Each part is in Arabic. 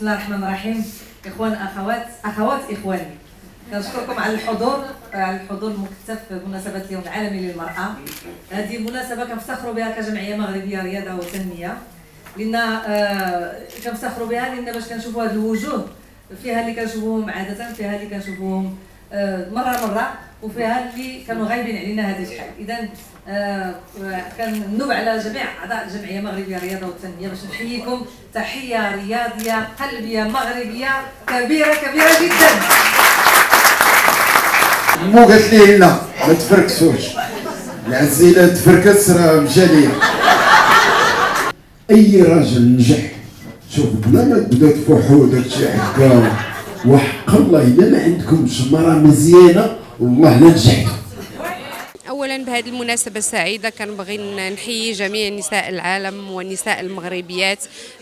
بسم الله الرحمن الرحيم. إخوان أخوات إخواني، كنشكركم على الحضور المكثف بمناسبة اليوم العالمي للمرأة. هذه المناسبة كنفتخروا بها كجمعية مغربية رياضة وتنمية، لأن كنفتخروا بها لأن باش كنشوفوا هذه الوجوه، فيها اللي كنشوفوهم عادة، فيها اللي كنشوفوهم مرة، وفيها اللي كانوا غايبين علينا هذه الشحال. إذا كننوب على جميع أعضاء الجمعية المغربية رياضة والتنمية باش نحييكم تحية رياضية قلبية مغربية كبيرة جدا. مو قالت لي لا ما تفركسوش، العزيله تفركس راه مشى ليا. اي راجل نجح شوف بلا ما تبدا تفوحوا داكشي هكا، وحق الله الا ما عندكمش مرة مزيانه والله لا نجحتوا. اولا بهذه المناسبه السعيده كنبغي نحيي جميع نساء العالم والنساء المغربيات،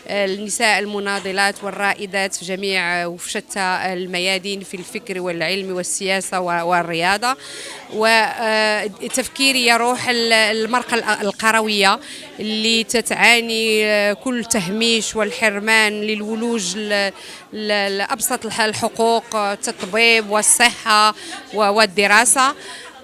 النساء المناضلات والرائدات في جميع وشتى الميادين في الفكر والعلم والسياسه والرياضه. وتفكيري يروح المرأة القرويه اللي تتعاني كل تهميش والحرمان للولوج لابسط الحقوق، التطبيب والصحه والدراسه.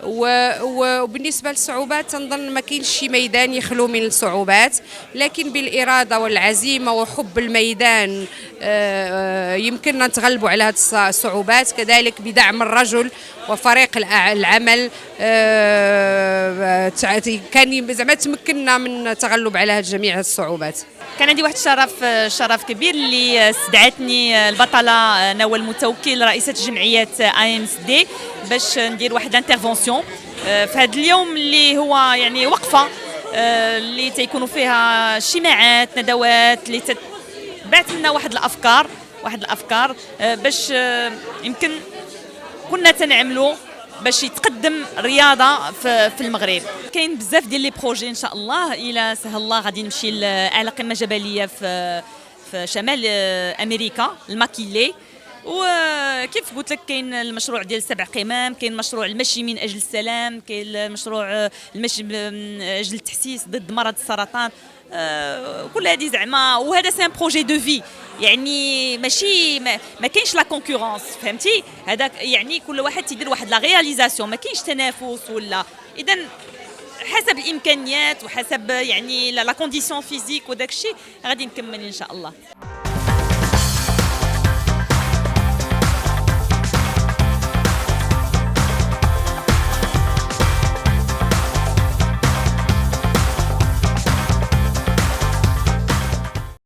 وبالنسبه للصعوبات تنظن ما كاينش شي ميدان يخلو من الصعوبات، لكن بالاراده والعزيمه وحب الميدان يمكننا نتغلبوا على هذه الصعوبات. كذلك بدعم الرجل وفريق العمل كان زعما تمكننا من التغلب على جميع الصعوبات. كان عندي واحد شرف كبير اللي استدعتني البطله نوال متوكل رئيسه جمعيه AMSD باش ندير واحد انترفونسيون في هذا اليوم اللي هو يعني وقفه اللي تيكونوا فيها اجتماعات ندوات اللي تبعث لنا واحد الافكار باش يمكن كنا تنعملوا باش يتقدم الرياضه في المغرب. كاين بزاف ديال لي بروجي ان شاء الله، الى سهل الله غادي نمشي لاعلى قمه جبليه في شمال امريكا الماكيلي. وكيف قلت لك كاين المشروع ديال 7 قمم، كاين مشروع المشي من اجل السلام، كاين المشروع المشي من اجل التحسيس ضد مرض السرطان. كل هذه زعما، وهذا سي ان بروجي دو في، يعني ماشي ما كاينش لا كونكورونس، فهمتي؟ هذاك يعني كل واحد تيدير واحد لا رياليزاسيون، ما كاينش تنافس ولا. اذا حسب الامكانيات وحسب يعني لا كونديسيون فيزيك وداك الشيء غادي نكمل ان شاء الله.